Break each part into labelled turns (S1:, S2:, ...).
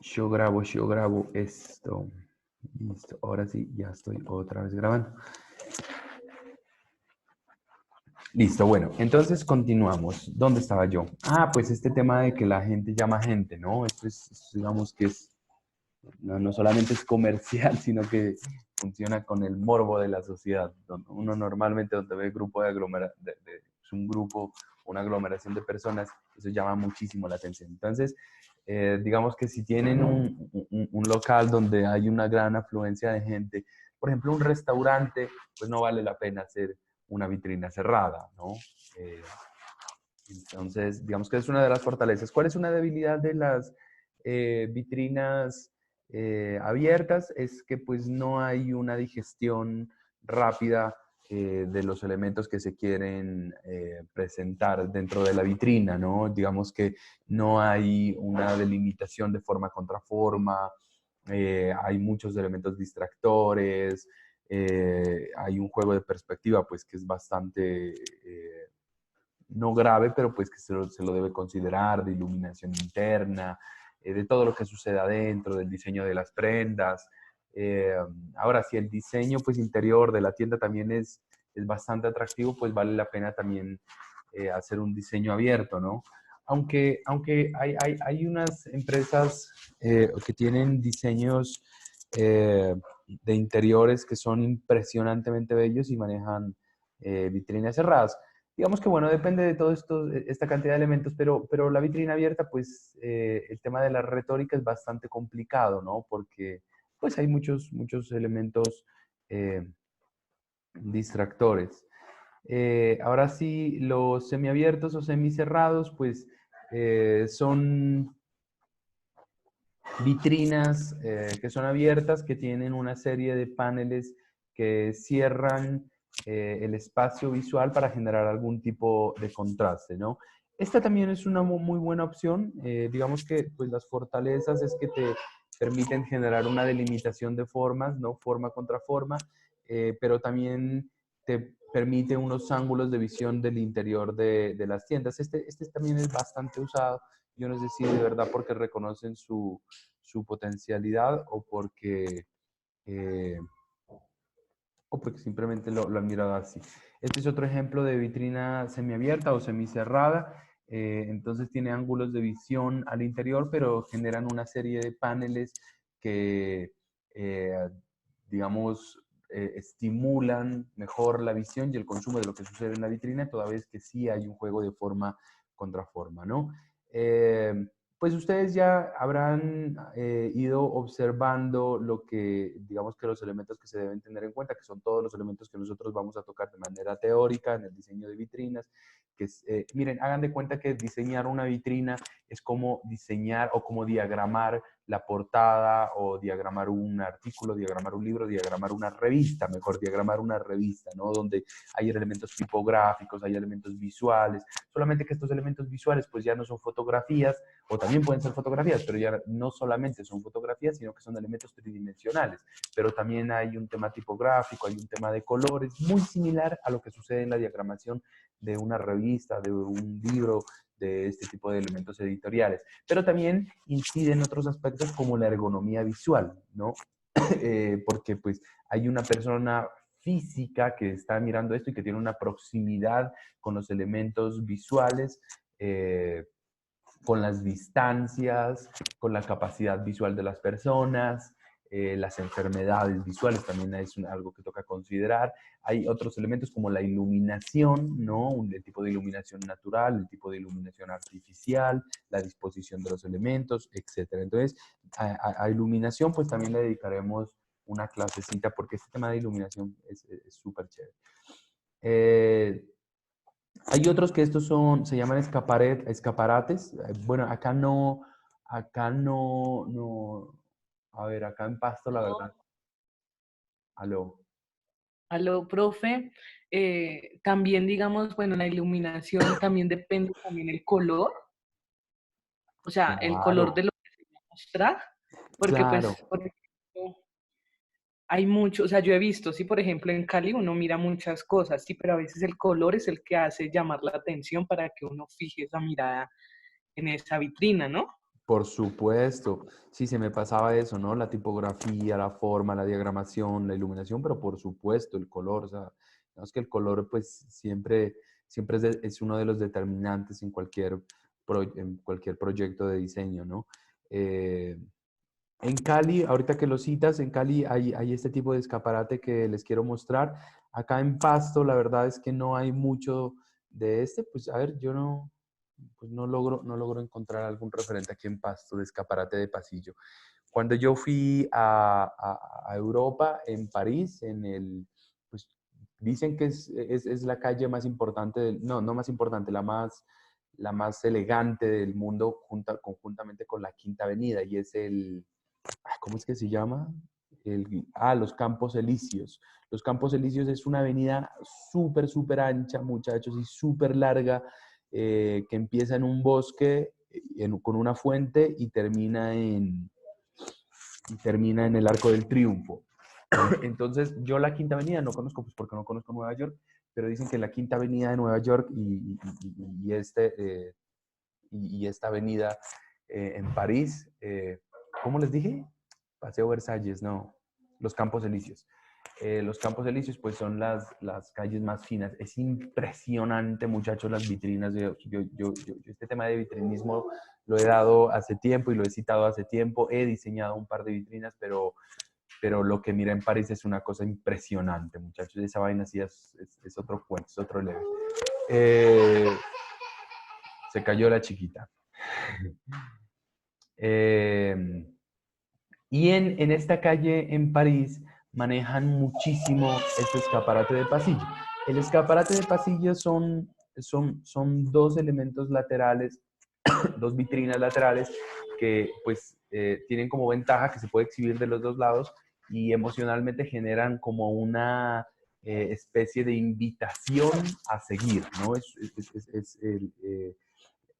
S1: Yo grabo esto. Listo, ahora sí, ya estoy otra vez grabando. Listo, bueno, entonces continuamos. ¿Dónde estaba yo? Ah, pues este tema de que la gente llama gente, ¿no? Esto digamos que es, no solamente es comercial, sino que funciona con el morbo de la sociedad. Uno normalmente donde ve grupo de es un grupo, una aglomeración de personas, eso llama muchísimo la atención. Entonces, digamos que si tienen un local donde hay una gran afluencia de gente, por ejemplo, un restaurante, pues no vale la pena hacer una vitrina cerrada, ¿no? Eh, entonces, digamos que es una de las fortalezas. ¿Cuál es una debilidad de las vitrinas abiertas? Es que pues no hay una digestión rápida de los elementos que se quieren presentar dentro de la vitrina, ¿no? Digamos que no hay una delimitación de forma contra forma, hay muchos elementos distractores, hay un juego de perspectiva pues que es bastante no grave, pero pues que se lo debe considerar, de iluminación interna, de todo lo que sucede adentro, del diseño de las prendas. Eh, Ahora, si el diseño pues interior de la tienda también es bastante atractivo, pues vale la pena también hacer un diseño abierto, ¿no? Aunque hay unas empresas que tienen diseños de interiores que son impresionantemente bellos y manejan vitrinas cerradas. Digamos que, bueno, depende de todo esto, esta cantidad de elementos, pero la vitrina abierta, pues el tema de la retórica es bastante complicado, ¿no? Porque pues hay muchos elementos eh, distractores. Ahora sí, los semiabiertos o semicerrados, pues son vitrinas que son abiertas, que tienen una serie de paneles que cierran el espacio visual para generar algún tipo de contraste, ¿no? Esta también es una muy buena opción. Digamos que pues, las fortalezas es que te permiten generar una delimitación de formas, ¿no? Forma contra forma, pero también te permite unos ángulos de visión del interior de las tiendas. Este también es bastante usado. Yo no sé si de verdad porque reconocen su potencialidad eh, o porque simplemente lo han mirado así. Este es otro ejemplo de vitrina semiabierta o semicerrada. Entonces tiene ángulos de visión al interior, pero generan una serie de paneles que, eh, digamos, estimulan mejor la visión y el consumo de lo que sucede en la vitrina, toda vez que sí hay un juego de forma contra forma, ¿no? Pues ustedes ya habrán ido observando lo que, digamos que los elementos que se deben tener en cuenta, que son todos los elementos que nosotros vamos a tocar de manera teórica en el diseño de vitrinas, que es, miren, hagan de cuenta que diseñar una vitrina es como diseñar o como diagramar la portada o diagramar un artículo, diagramar un libro, diagramar una revista, mejor diagramar una revista, ¿no? Donde hay elementos tipográficos, hay elementos visuales, solamente que estos elementos visuales pues ya no son fotografías, o también pueden ser fotografías, pero ya no solamente son fotografías, sino que son elementos tridimensionales. Pero también hay un tema tipográfico, hay un tema de colores, muy similar a lo que sucede en la diagramación de una revista, de un libro, de este tipo de elementos editoriales. Pero también incide en otros aspectos como la ergonomía visual, ¿no? Porque pues hay una persona física que está mirando esto y que tiene una proximidad con los elementos visuales, con las distancias, con la capacidad visual de las personas, las enfermedades visuales también es algo que toca considerar. Hay otros elementos como la iluminación, ¿no? El tipo de iluminación natural, el tipo de iluminación artificial, la disposición de los elementos, etcétera. Entonces, a iluminación, pues también le dedicaremos una clasecita porque este tema de iluminación es súper chévere. Hay otros que estos son, se llaman escaparates. Bueno, acá no, a ver, acá en Pasto, la verdad. Aló.
S2: Aló, profe. También, digamos, bueno, la iluminación también depende también el color, o sea, el color
S1: Claro,
S2: de lo que se va a mostrar, porque
S1: claro.
S2: pues, por ejemplo, hay mucho, o sea, yo he visto, sí, por ejemplo, en Cali uno mira muchas cosas, sí, pero a veces el color es el que hace llamar la atención para que uno fije esa mirada en esa vitrina, ¿no?
S1: Por supuesto, sí, se me pasaba eso, ¿no? La tipografía, la forma, la diagramación, la iluminación, pero por supuesto el color, o sea, digamos que el color pues siempre es uno de los determinantes en en cualquier proyecto de diseño, ¿no? Eh, en Cali, ahorita que lo citas, en Cali hay este tipo de escaparate que les quiero mostrar. Acá en Pasto, la verdad es que no hay mucho de este, pues a ver, yo no, pues no logro encontrar algún referente aquí en Pasto de escaparate de pasillo. Cuando yo fui a Europa, en París, pues dicen que es la calle más importante, no más importante, la más elegante del mundo, conjuntamente con la Quinta Avenida, y es ¿cómo es que se llama? Los Campos Elíseos. Los Campos Elíseos es una avenida súper ancha, muchachos, y súper larga, que empieza en un bosque con una fuente y termina en el Arco del Triunfo. Entonces, yo la Quinta Avenida no conozco, pues porque no conozco Nueva York, pero dicen que la Quinta Avenida de Nueva York y esta avenida en París, ¿cómo les dije? Paseo Versalles, no, los Campos Elíseos. Los Campos Elíseos, pues son las calles más finas. Es impresionante, muchachos, las vitrinas. Yo este tema de vitrinismo lo he dado hace tiempo y lo he citado hace tiempo. He diseñado un par de vitrinas, pero lo que mira en París es una cosa impresionante, muchachos. Esa vaina sí es otro cuento, es otro level. Se cayó la chiquita. Y en esta calle en París manejan muchísimo este escaparate de pasillo. El escaparate de pasillo son dos elementos laterales, dos vitrinas laterales que pues tienen como ventaja que se puede exhibir de los dos lados y emocionalmente generan como una especie de invitación a seguir, ¿no?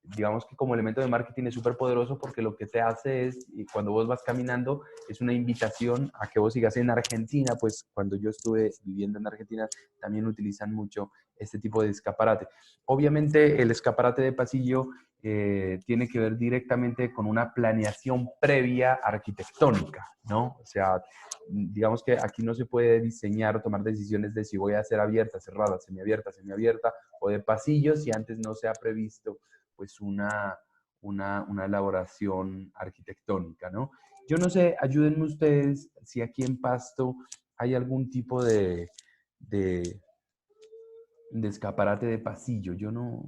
S1: Digamos que como elemento de marketing es súper poderoso porque lo que te hace es, y cuando vos vas caminando, es una invitación a que vos sigas en Argentina, pues cuando yo estuve viviendo en Argentina también utilizan mucho este tipo de escaparate. Obviamente el escaparate de pasillo tiene que ver directamente con una planeación previa arquitectónica, ¿no? O sea, digamos que aquí no se puede diseñar o tomar decisiones de si voy a hacer abierta, cerrada, semiabierta o de pasillos si antes no se ha previsto pues una elaboración arquitectónica, ¿no? Yo no sé, ayúdenme ustedes si aquí en Pasto hay algún tipo de, de escaparate de pasillo. Yo no,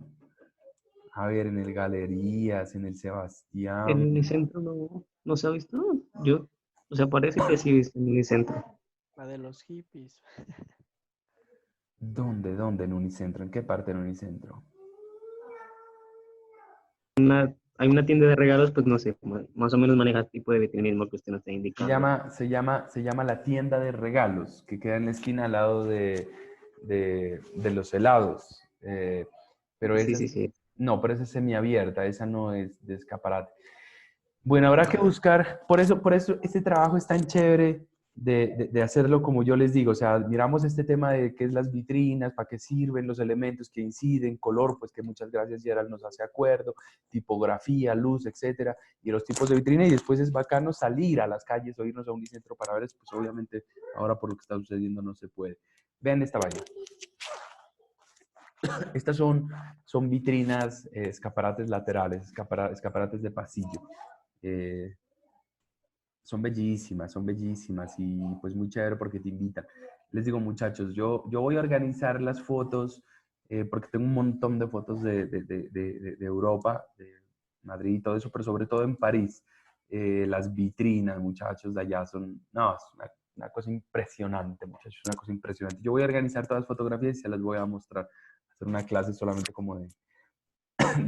S1: a ver, en el Galerías, en el
S3: En
S1: Sebastián.
S3: Unicentro no se ha visto. Yo, o sea, parece que sí he visto en Unicentro.
S4: La de los hippies.
S1: ¿Dónde en Unicentro? ¿En qué parte en Unicentro?
S3: Hay una tienda de regalos, pues no sé, más o menos maneja el tipo de vitrinismo que usted nos está indicando.
S1: Se llama la tienda de regalos, que queda en la esquina al lado de los helados. Pero
S3: Sí,
S1: esa
S3: sí, sí.
S1: no, pero esa es semiabierta, esa no es de escaparate. Bueno, habrá que buscar, por eso este trabajo es tan chévere de hacerlo como yo les digo, o sea, miramos este tema de qué es las vitrinas, para qué sirven los elementos que inciden, color, pues que muchas gracias Gerald nos hace acuerdo, tipografía, luz, etcétera, y los tipos de vitrina, y después es bacano salir a las calles o irnos a un Unicentro para ver eso, pues obviamente ahora por lo que está sucediendo no se puede. Vean esta vaina. Estas son vitrinas, escaparates laterales, escaparates de pasillo. Eh, son bellísimas y pues muy chévere porque te invitan. Les digo, muchachos, yo voy a organizar las fotos porque tengo un montón de fotos de Europa, de Madrid y todo eso, pero sobre todo en París. Las vitrinas, muchachos, de allá son, no, es una cosa impresionante, muchachos, una cosa impresionante. Yo voy a organizar todas las fotografías y se las voy a mostrar, hacer una clase solamente como de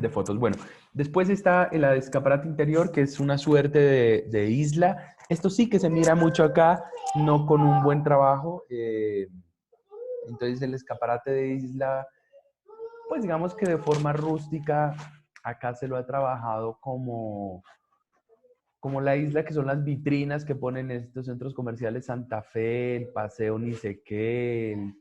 S1: fotos. Bueno, después está el escaparate interior, que es una suerte de isla. Esto sí que se mira mucho acá, no con un buen trabajo. Entonces el escaparate de isla, pues digamos que de forma rústica, acá se lo ha trabajado como la isla que son las vitrinas que ponen estos centros comerciales Santa Fe, el Paseo ni sé qué,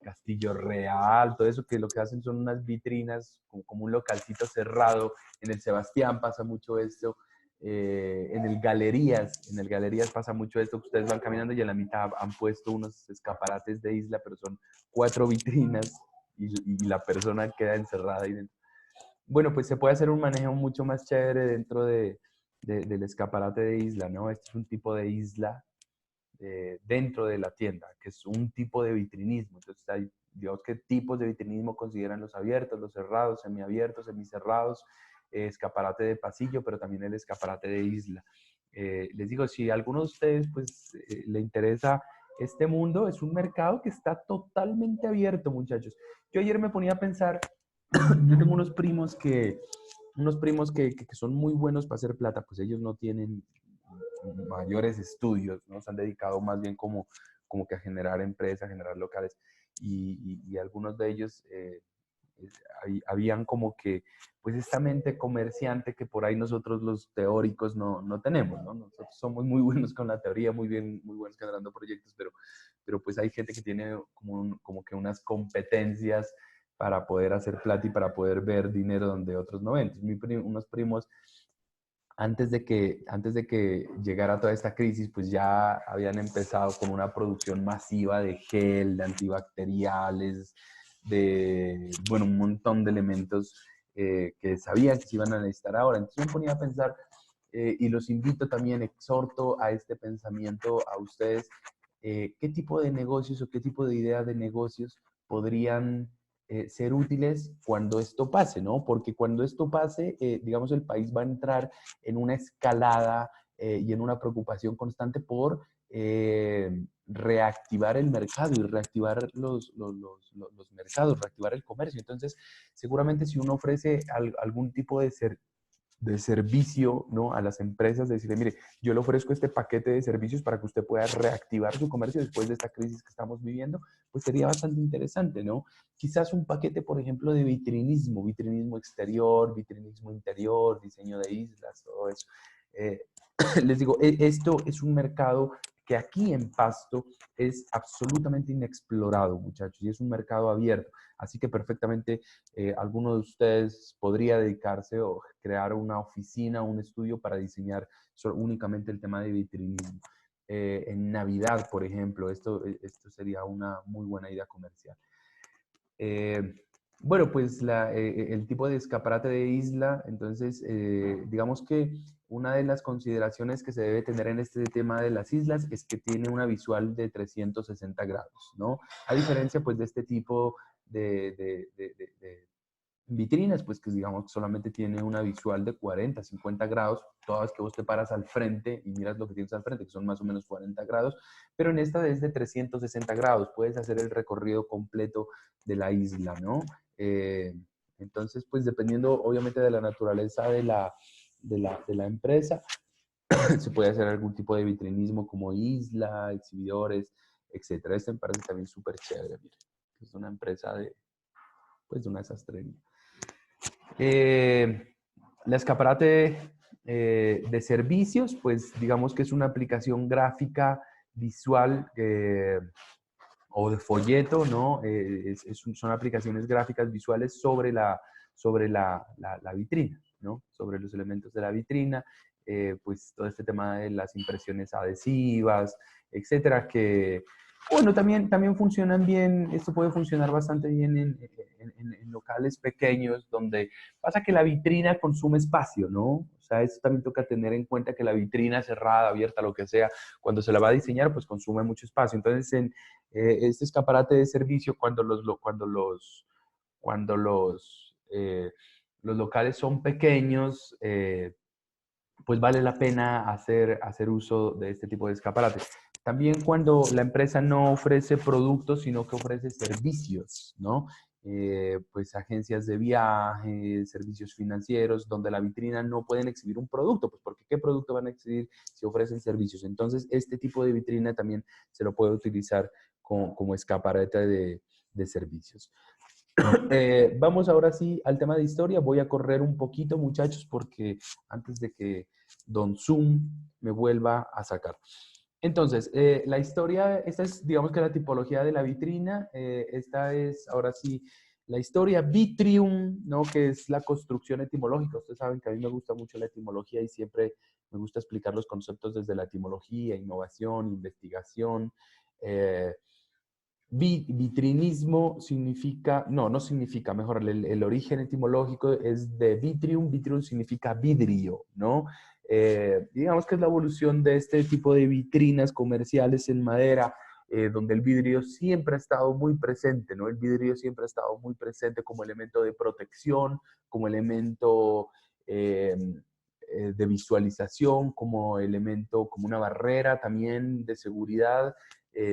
S1: Castillo Real, todo eso que lo que hacen son unas vitrinas, como un localcito cerrado. En el Sebastián pasa mucho esto. En el Galerías pasa mucho esto, que ustedes van caminando y en la mitad han puesto unos escaparates de isla, pero son 4 vitrinas y la persona queda encerrada ahí dentro. Bueno, pues se puede hacer un manejo mucho más chévere dentro del escaparate de isla, ¿no? Este es un tipo de isla dentro de la tienda, que es un tipo de vitrinismo. Entonces, hay, digamos, qué tipos de vitrinismo consideran los abiertos, los cerrados, semiabiertos, semicerrados, escaparate de pasillo, pero también el escaparate de isla. Les digo, si a alguno de ustedes pues, le interesa este mundo, es un mercado que está totalmente abierto, muchachos. Yo ayer me ponía a pensar, yo tengo unos primos que son muy buenos para hacer plata, pues ellos no tienen mayores estudios, ¿no? Se han dedicado más bien como que a generar empresas, a generar locales, y algunos de ellos habían como que, pues esta mente comerciante que por ahí nosotros los teóricos no tenemos, ¿no? Nosotros somos muy buenos con la teoría, muy buenos generando proyectos, pero pues hay gente que tiene como que unas competencias para poder hacer plata y para poder ver dinero donde otros no ven. Entonces, unos primos antes de que llegara toda esta crisis, pues ya habían empezado con una producción masiva de gel, de antibacteriales, de, bueno, un montón de elementos que sabían que se iban a necesitar ahora. Entonces me ponía a pensar, y los invito también, exhorto a este pensamiento a ustedes, qué tipo de negocios o qué tipo de ideas de negocios podrían ser útiles cuando esto pase, ¿no? Porque cuando esto pase, digamos, el país va a entrar en una escalada y en una preocupación constante por reactivar el mercado y reactivar los mercados, reactivar el comercio. Entonces, seguramente si uno ofrece algún tipo de servicio, ¿no? A las empresas, de decirle, mire, yo le ofrezco este paquete de servicios para que usted pueda reactivar su comercio después de esta crisis que estamos viviendo, pues sería bastante interesante, ¿no? Quizás un paquete, por ejemplo, de vitrinismo exterior, vitrinismo interior, diseño de islas, todo eso. Eh, Les digo, esto es un mercado que aquí en Pasto es absolutamente inexplorado, muchachos, y es un mercado abierto. Así que perfectamente alguno de ustedes podría dedicarse o crear una oficina, un estudio para diseñar únicamente el tema de vitrinismo. En Navidad, por ejemplo, esto sería una muy buena idea comercial. Eh, bueno, pues el tipo de escaparate de isla, entonces, digamos que una de las consideraciones que se debe tener en este tema de las islas es que tiene una visual de 360 grados, ¿no? A diferencia, pues, de este tipo de vitrinas, pues que digamos solamente tiene una visual de 40, 50 grados, todas que vos te paras al frente y miras lo que tienes al frente, que son más o menos 40 grados, pero en esta es de 360 grados, puedes hacer el recorrido completo de la isla, ¿no? Eh, entonces, pues dependiendo obviamente de la naturaleza de la empresa, se puede hacer algún tipo de vitrinismo como isla, exhibidores, etcétera. Esta me parece también súper chévere, mire. Es una empresa pues, de una sastrería. La escaparate de servicios, pues digamos que es una aplicación gráfica visual o de folleto, ¿no? Son aplicaciones gráficas visuales sobre la vitrina, ¿no? Sobre los elementos de la vitrina, pues todo este tema de las impresiones adhesivas, etcétera, que, bueno, también funcionan bien, esto puede funcionar bastante bien en locales pequeños donde pasa que la vitrina consume espacio, ¿no? O sea, esto también toca tener en cuenta que la vitrina cerrada, abierta, lo que sea, cuando se la va a diseñar, pues consume mucho espacio. Entonces, este escaparate de servicio, cuando los locales son pequeños, pues vale la pena hacer uso de este tipo de escaparates. También cuando la empresa no ofrece productos, sino que ofrece servicios, ¿no? Pues agencias de viajes, servicios financieros, donde la vitrina no pueden exhibir un producto, pues porque ¿qué producto van a exhibir si ofrecen servicios? Entonces, este tipo de vitrina también se lo puede utilizar como escaparate de servicios. Vamos ahora sí al tema de historia. Voy a correr un poquito, muchachos, porque antes de que Don Zoom me vuelva a sacar. Entonces, la historia, esta es, digamos que la tipología de la vitrina. Esta es, ahora sí, la historia vitrium, ¿no? Que es la construcción etimológica. Ustedes saben que a mí me gusta mucho la etimología y siempre me gusta explicar los conceptos desde la etimología, innovación, investigación. Eh, Vitrinismo significa, no significa, mejor, el origen etimológico es de vitrium, vitrium significa vidrio, ¿no? Digamos que es la evolución de este tipo de vitrinas comerciales en madera, donde el vidrio siempre ha estado muy presente, ¿no? El vidrio siempre ha estado muy presente como elemento de protección, como elemento de visualización, como elemento, como una barrera también de seguridad.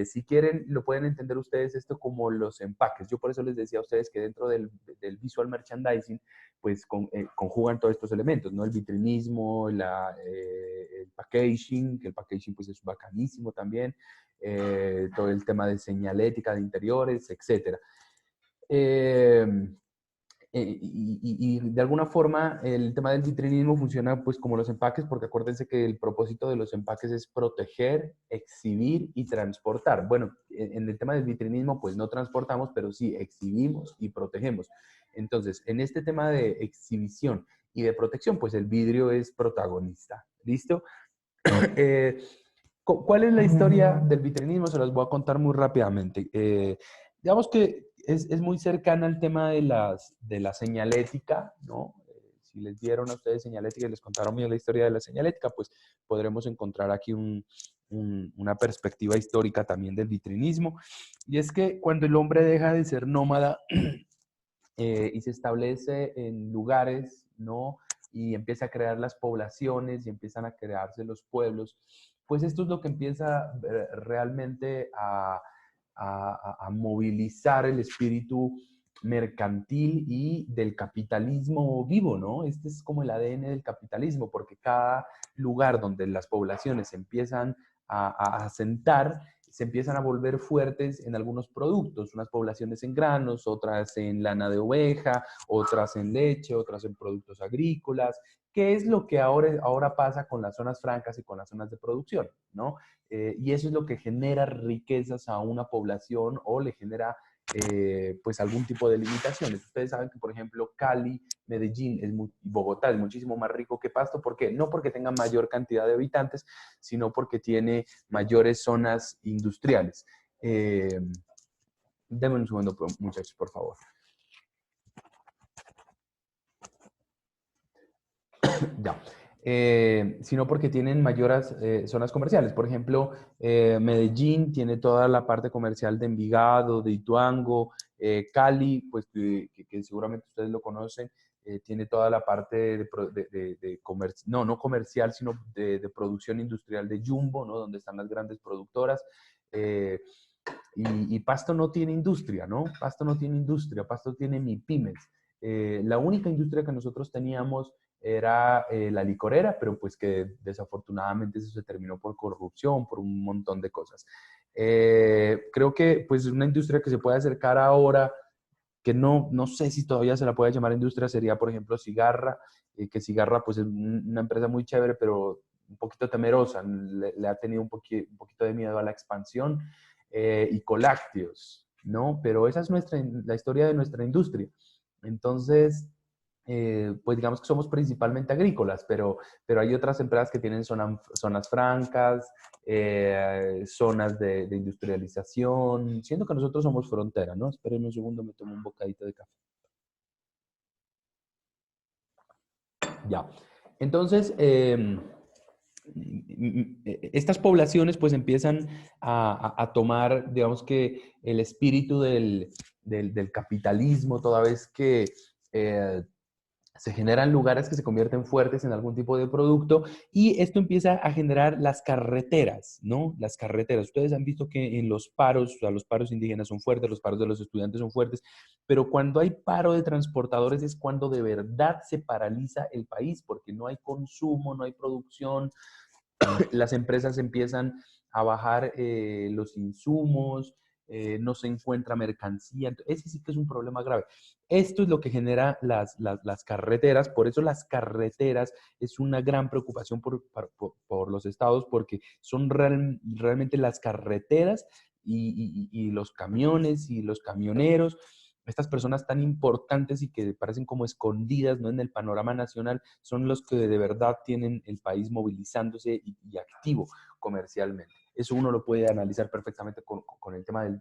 S1: Si quieren, lo pueden entender ustedes esto como los empaques. Yo por eso les decía a ustedes que dentro del visual merchandising, pues conjugan todos estos elementos, ¿no? El vitrinismo, el packaging, que el packaging pues es bacanísimo también, todo el tema de señalética de interiores, etc. Y de alguna forma el tema del vitrinismo funciona pues como los empaques, porque acuérdense que el propósito de los empaques es proteger, exhibir y transportar. Bueno, en el tema del vitrinismo pues no transportamos, pero sí exhibimos y protegemos. Entonces, en este tema de exhibición y de protección, pues el vidrio es protagonista. ¿Listo? Eh, ¿Cuál es la historia del vitrinismo? Se las voy a contar muy rápidamente. Digamos que es muy cercana al tema de la señalética, ¿no? Si les dieron a ustedes señalética y les contaron bien la historia de la señalética, pues podremos encontrar aquí una perspectiva histórica también del vitrinismo. Y es que cuando el hombre deja de ser nómada y se establece en lugares, ¿no? Y empieza a crear las poblaciones y empiezan a crearse los pueblos, pues esto es lo que empieza realmente a movilizar el espíritu mercantil y del capitalismo vivo, ¿no? Este es como el ADN del capitalismo, porque cada lugar donde las poblaciones empiezan a asentar, se empiezan a volver fuertes en algunos productos, unas poblaciones en granos, otras en lana de oveja, otras en leche, otras en productos agrícolas. ¿Qué es lo que ahora pasa con las zonas francas y con las zonas de producción? ¿No? Y eso es lo que genera riquezas a una población o le genera pues algún tipo de limitaciones. Ustedes saben que, por ejemplo, Cali, Medellín Bogotá es muchísimo más rico que Pasto. ¿Por qué? No porque tenga mayor cantidad de habitantes, sino porque tiene mayores zonas industriales. Denme un segundo, muchachos, por favor. Ya. Sino porque tienen mayores zonas comerciales. Por ejemplo, Medellín tiene toda la parte comercial de Envigado, de Ituango, Cali, pues que seguramente ustedes lo conocen, tiene toda la parte de comercio, no comercial, sino de producción industrial de Jumbo, ¿no? Donde están las grandes productoras. Y Pasto no tiene industria, ¿no? Pasto no tiene industria, Pasto tiene MIPIMES. La única industria que nosotros teníamos era la licorera, pero pues que desafortunadamente eso se terminó por corrupción, por un montón de cosas. Creo que pues una industria que se puede acercar ahora, que no sé si todavía se la puede llamar industria, sería por ejemplo Cigarra, que Cigarra pues es una empresa muy chévere, pero un poquito temerosa, le ha tenido un poquito de miedo a la expansión, y Colácteos, ¿no? Pero esa es la historia de nuestra industria. Entonces, pues digamos que somos principalmente agrícolas, pero hay otras empresas que tienen zonas francas, zonas de industrialización, siendo que nosotros somos frontera, ¿no? Espérenme un segundo, me tomo un bocadito de café. Ya. Entonces, estas poblaciones pues empiezan a tomar, digamos que el espíritu del capitalismo, toda vez que se generan lugares que se convierten fuertes en algún tipo de producto y esto empieza a generar las carreteras, ¿no? Las carreteras. Ustedes han visto que en los paros, o sea, los paros indígenas son fuertes, los paros de los estudiantes son fuertes, pero cuando hay paro de transportadores es cuando de verdad se paraliza el país porque no hay consumo, no hay producción, las empresas empiezan a bajar los insumos, no se encuentra mercancía. Ese sí que es un problema grave. Esto es lo que genera las carreteras, por eso las carreteras es una gran preocupación por los estados, porque son realmente las carreteras y los camiones y los camioneros, estas personas tan importantes y que parecen como escondidas, ¿no?, en el panorama nacional, son los que de verdad tienen el país movilizándose y activo comercialmente. Eso uno lo puede analizar perfectamente con el tema de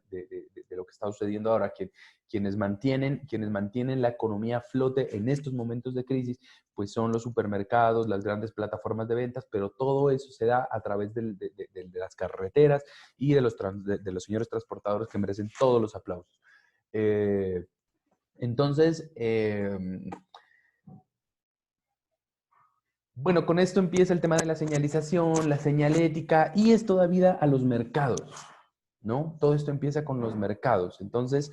S1: lo que está sucediendo ahora, que quienes mantienen la economía a flote en estos momentos de crisis, pues son los supermercados, las grandes plataformas de ventas, pero todo eso se da a través de las carreteras y de los señores transportadores que merecen todos los aplausos. Entonces, bueno, con esto empieza el tema de la señalización, la señalética, y esto da vida a los mercados, ¿no? Todo esto empieza con los mercados. Entonces,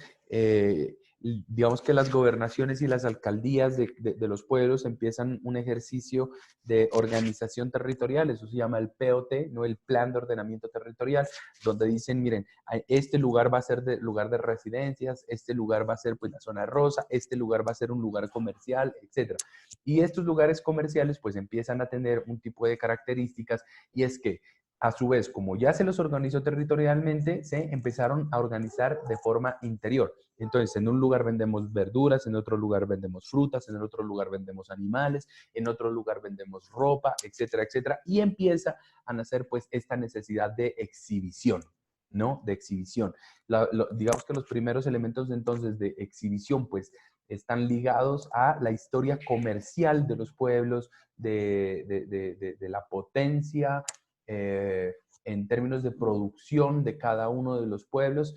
S1: digamos que las gobernaciones y las alcaldías de los pueblos empiezan un ejercicio de organización territorial, eso se llama el POT, ¿no?, el Plan de Ordenamiento Territorial, donde dicen, miren, este lugar va a ser lugar de residencias, este lugar va a ser pues la zona rosa, este lugar va a ser un lugar comercial, etc. Y estos lugares comerciales pues empiezan a tener un tipo de características, y es que a su vez, como ya se los organizó territorialmente, se empezaron a organizar de forma interior. Entonces, en un lugar vendemos verduras, en otro lugar vendemos frutas, en el otro lugar vendemos animales, en otro lugar vendemos ropa, etcétera, etcétera. Y empieza a nacer pues esta necesidad de exhibición, ¿no? De exhibición. Digamos que los primeros elementos entonces de exhibición pues están ligados a la historia comercial de los pueblos, de la potencia, en términos de producción de cada uno de los pueblos.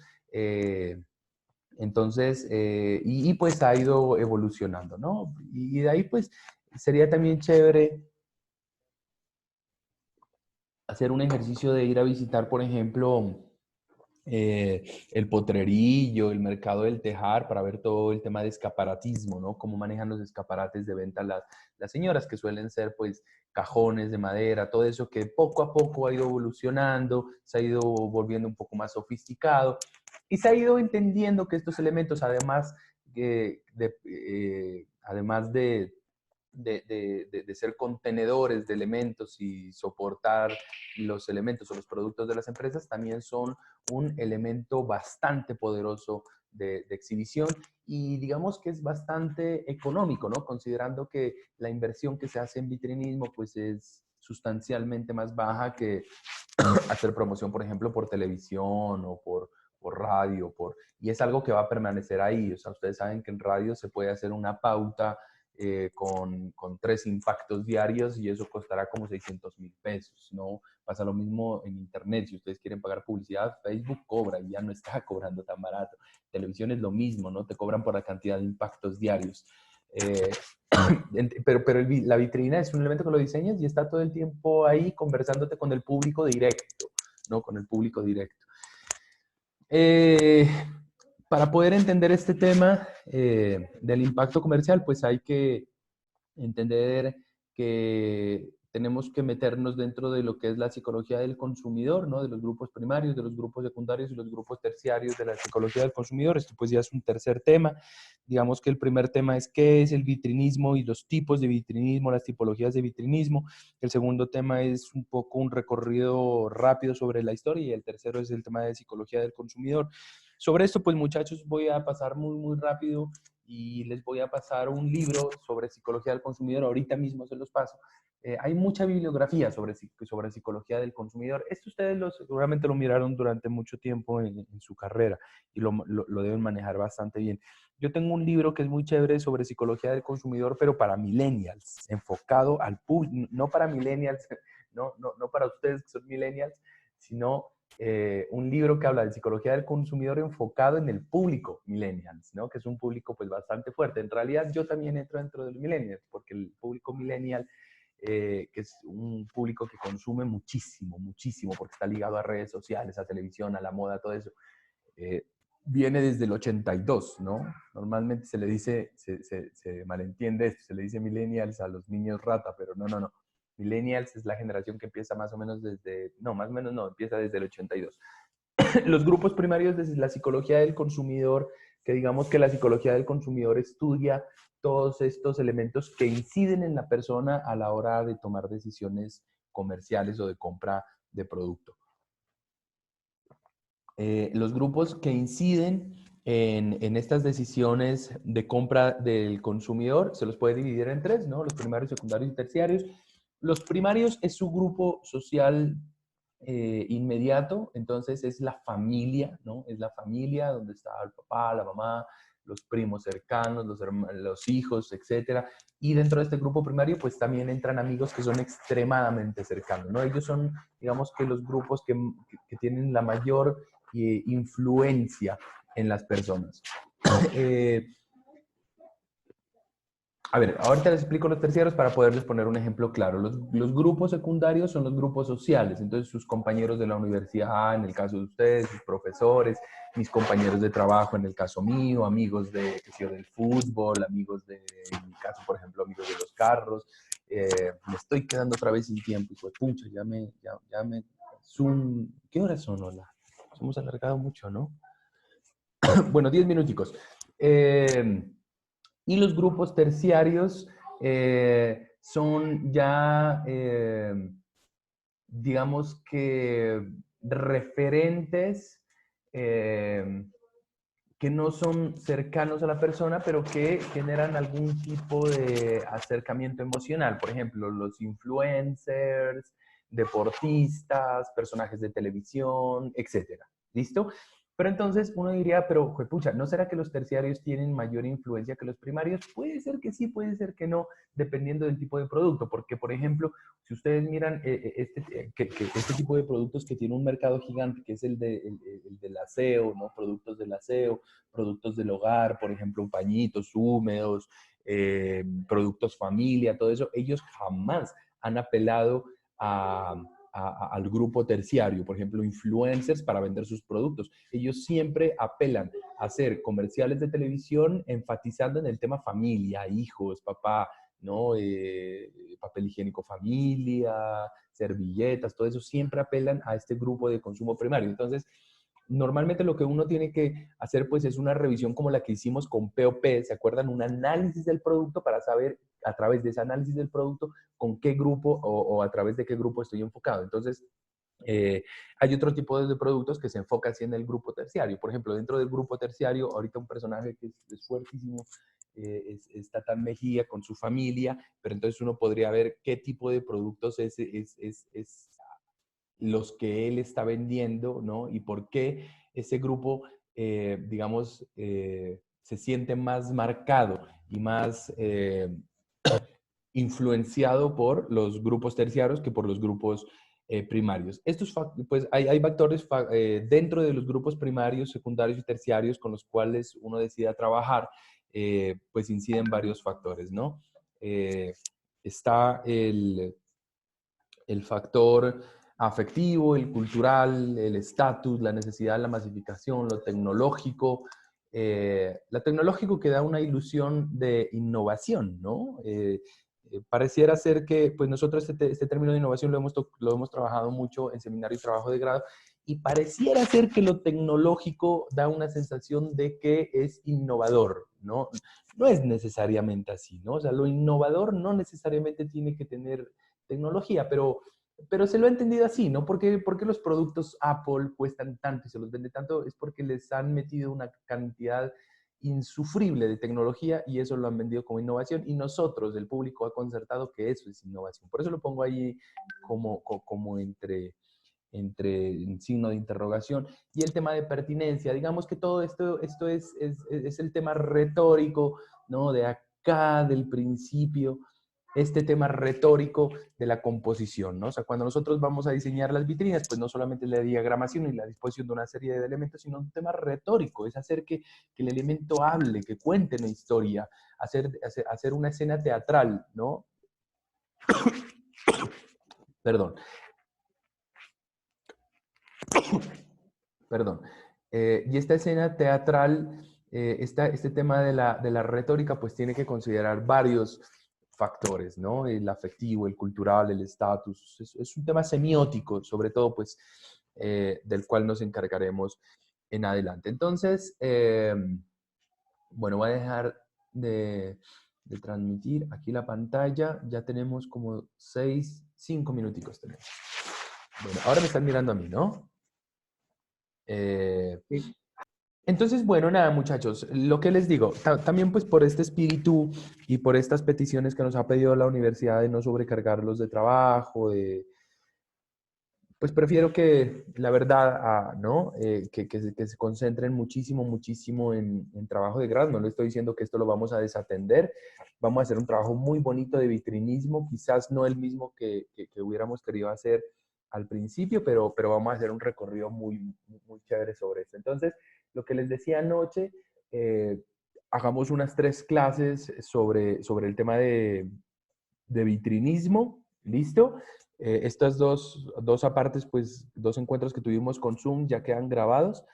S1: Entonces, pues ha ido evolucionando, ¿no? Y de ahí pues sería también chévere hacer un ejercicio de ir a visitar, por ejemplo, el Potrerillo, el Mercado del Tejar, para ver todo el tema de escaparatismo, ¿no? Cómo manejan los escaparates de venta las señoras, que suelen ser pues cajones de madera, todo eso que poco a poco ha ido evolucionando, se ha ido volviendo un poco más sofisticado y se ha ido entendiendo que estos elementos, además de ser contenedores de elementos y soportar los elementos o los productos de las empresas, también son un elemento bastante poderoso de exhibición, y digamos que es bastante económico, ¿no? Considerando que la inversión que se hace en vitrinismo pues es sustancialmente más baja que hacer promoción, por ejemplo, por televisión o por radio, y es algo que va a permanecer ahí. O sea, ustedes saben que en radio se puede hacer una pauta con 3 impactos diarios y eso costará como 600.000 pesos, ¿no? Pasa lo mismo en internet. Si ustedes quieren pagar publicidad, Facebook cobra y ya no está cobrando tan barato. Televisión es lo mismo, ¿no? Te cobran por la cantidad de impactos diarios. Pero la vitrina es un elemento que lo diseñas y está todo el tiempo ahí conversándote con el público directo, ¿no? Con el público directo. Para poder entender este tema del impacto comercial, pues hay que entender que tenemos que meternos dentro de lo que es la psicología del consumidor, ¿no? De los grupos primarios, de los grupos secundarios y los grupos terciarios de la psicología del consumidor. Esto pues ya es un tercer tema. Digamos que el primer tema es qué es el vitrinismo y los tipos de vitrinismo, las tipologías de vitrinismo. El segundo tema es un poco un recorrido rápido sobre la historia, y el tercero es el tema de psicología del consumidor. Sobre esto, pues muchachos, voy a pasar muy rápido y les voy a pasar un libro sobre psicología del consumidor. Ahorita mismo se los paso. Hay mucha bibliografía sobre psicología del consumidor. Esto ustedes seguramente lo miraron durante mucho tiempo en su carrera y lo deben manejar bastante bien. Yo tengo un libro que es muy chévere sobre psicología del consumidor, pero para millennials, enfocado al público, no para millennials, no para ustedes que son millennials, sino un libro que habla de psicología del consumidor enfocado en el público millennials, ¿no? Que es un público pues bastante fuerte. En realidad yo también entro dentro de los millennials, porque el público millennial, que es un público que consume muchísimo, porque está ligado a redes sociales, a televisión, a la moda, todo eso, viene desde el 82, ¿no? Normalmente se le dice, se malentiende esto, se le dice millennials a los niños rata, pero no. Millennials es la generación que empieza más o menos empieza desde el 82. Los grupos primarios desde la psicología del consumidor, que digamos que la psicología del consumidor estudia todos estos elementos que inciden en la persona a la hora de tomar decisiones comerciales o de compra de producto. Los grupos que inciden en estas decisiones de compra del consumidor se los puede dividir en tres, ¿no? Los primarios, secundarios y terciarios. Los primarios es su grupo social inmediato, entonces es la familia, ¿no? Es la familia donde está el papá, la mamá, los primos cercanos, los hijos, etcétera. Y dentro de este grupo primario, pues también entran amigos que son extremadamente cercanos, ¿no? Ellos son, digamos que los grupos que tienen la mayor influencia en las personas. A ver, ahorita les explico los terciarios para poderles poner un ejemplo claro. Los grupos secundarios son los grupos sociales, entonces sus compañeros de la universidad, en el caso de ustedes, sus profesores, mis compañeros de trabajo, en el caso mío, amigos de, qué sé yo, del fútbol, amigos de, en mi caso, por ejemplo, amigos de los carros. Me estoy quedando otra vez sin tiempo, y pues, pucha, ya me Zoom, ¿qué horas son, hola? Nos hemos alargado mucho, ¿no? Bueno, 10 minuticos. Y los grupos terciarios son ya, digamos que, referentes que no son cercanos a la persona, pero que generan algún tipo de acercamiento emocional. Por ejemplo, los influencers, deportistas, personajes de televisión, etcétera. ¿Listo? Pero entonces uno diría, pero, pucha, ¿no será que los terciarios tienen mayor influencia que los primarios? Puede ser que sí, puede ser que no, dependiendo del tipo de producto. Porque, por ejemplo, si ustedes miran este tipo de productos que tiene un mercado gigante, que es el del aseo, ¿no? Productos del aseo, productos del hogar, por ejemplo, pañitos húmedos, productos familia, todo eso, ellos jamás han apelado al grupo terciario, por ejemplo, influencers para vender sus productos. Ellos siempre apelan a hacer comerciales de televisión enfatizando en el tema familia, hijos, papá, ¿no? Papel higiénico familia, servilletas, todo eso, siempre apelan a este grupo de consumo primario. Entonces, normalmente lo que uno tiene que hacer pues es una revisión como la que hicimos con POP, ¿se acuerdan? Un análisis del producto para saber a través de ese análisis del producto con qué grupo o a través de qué grupo estoy enfocado. Entonces, hay otro tipo de productos que se enfocan así en el grupo terciario. Por ejemplo, dentro del grupo terciario, ahorita un personaje que es fuertísimo es Tatán Mejía con su familia, pero entonces uno podría ver qué tipo de productos es los que él está vendiendo, ¿no? Y por qué ese grupo, digamos, se siente más marcado y más influenciado por los grupos terciarios que por los grupos primarios. Estos, pues hay factores dentro de los grupos primarios, secundarios y terciarios con los cuales uno decida trabajar, pues inciden varios factores, ¿no? Está el factor afectivo, el cultural, el estatus, la necesidad, la masificación, lo tecnológico. La tecnológico que da una ilusión de innovación, ¿no? Pareciera ser que, pues nosotros este término de innovación lo hemos trabajado mucho en seminario y trabajo de grado, y pareciera ser que lo tecnológico da una sensación de que es innovador, ¿no? No es necesariamente así, ¿no? O sea, lo innovador no necesariamente tiene que tener tecnología, pero se lo ha entendido así, ¿no? ¿Por qué los productos Apple cuestan tanto y se los vende tanto? Es porque les han metido una cantidad insufrible de tecnología y eso lo han vendido como innovación y nosotros, el público, ha concertado que eso es innovación. Por eso lo pongo ahí como entre en signo de interrogación. Y el tema de pertinencia, digamos que todo esto es el tema retórico, ¿no? De acá, del principio, este tema retórico de la composición, ¿no? O sea, cuando nosotros vamos a diseñar las vitrinas, pues no solamente la diagramación y la disposición de una serie de elementos, sino un tema retórico, es hacer que el elemento hable, que cuente una historia, hacer una escena teatral, ¿no? Perdón. Perdón. Y esta escena teatral, este tema de la retórica, pues tiene que considerar varios factores, ¿no? El afectivo, el cultural, el estatus. Es un tema semiótico, sobre todo, pues, del cual nos encargaremos en adelante. Entonces, bueno, voy a dejar de transmitir aquí la pantalla. Ya tenemos como 5 minuticos tenemos. Bueno, ahora me están mirando a mí, ¿no?
S3: Sí.
S1: Entonces, bueno, nada, muchachos, lo que les digo, también pues por este espíritu y por estas peticiones que nos ha pedido la universidad de no sobrecargarlos de trabajo, pues prefiero que, la verdad, ¿no? Que se concentren muchísimo, muchísimo en trabajo de grado. No le estoy diciendo que esto lo vamos a desatender. Vamos a hacer un trabajo muy bonito de vitrinismo, quizás no el mismo que hubiéramos querido hacer al principio, pero vamos a hacer un recorrido muy, muy chévere sobre esto. Entonces, lo que les decía anoche, hagamos unas 3 clases sobre el tema de vitrinismo, ¿listo? Estas dos apartes, pues 2 encuentros que tuvimos con Zoom ya quedan grabados.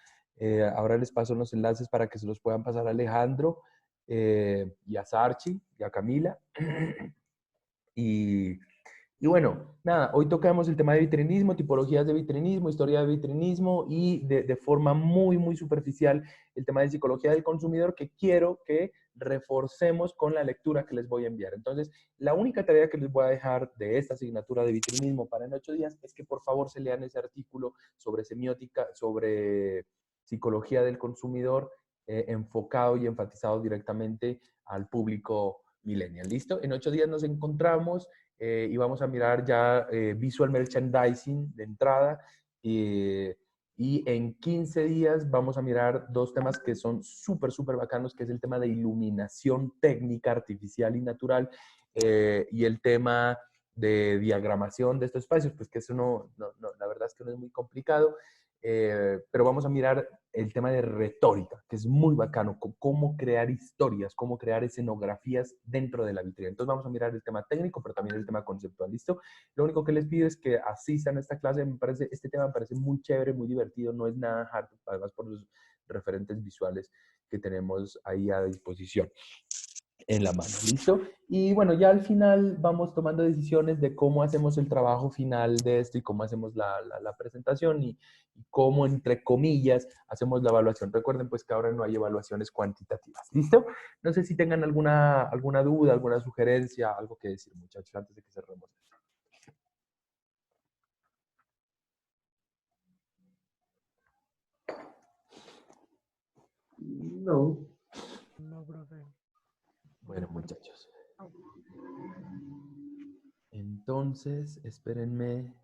S1: Ahora les paso los enlaces para que se los puedan pasar a Alejandro y a Sarchi y a Camila. Y, y bueno, nada, hoy tocamos el tema de vitrinismo, tipologías de vitrinismo, historia de vitrinismo y de forma muy, muy superficial el tema de psicología del consumidor que quiero que reforcemos con la lectura que les voy a enviar. Entonces, la única tarea que les voy a dejar de esta asignatura de vitrinismo para en 8 días es que por favor se lean ese artículo sobre semiótica, sobre psicología del consumidor, enfocado y enfatizado directamente al público millennial. ¿Listo? En 8 días nos encontramos y vamos a mirar ya visual merchandising de entrada. Y en 15 días vamos a mirar 2 temas que son súper, súper bacanos, que es el tema de iluminación técnica artificial y natural y el tema de diagramación de estos espacios, pues que eso la verdad es que no es muy complicado, pero vamos a mirar el tema de retórica, que es muy bacano, cómo crear historias, cómo crear escenografías dentro de la vitrina. Entonces vamos a mirar el tema técnico, pero también el tema conceptual, ¿listo? Lo único que les pido es que asistan a esta clase, este tema me parece muy chévere, muy divertido, no es nada hard, además por los referentes visuales que tenemos ahí a disposición en la mano, ¿listo? Y bueno, ya al final vamos tomando decisiones de cómo hacemos el trabajo final de esto y cómo hacemos la presentación y cómo, entre comillas, hacemos la evaluación. Recuerden pues que ahora no hay evaluaciones cuantitativas, ¿listo? No sé si tengan alguna duda, alguna sugerencia, algo que decir, muchachos, antes de que cerremos.
S3: No.
S4: No, profe.
S1: Bueno, muchachos. Entonces, espérenme.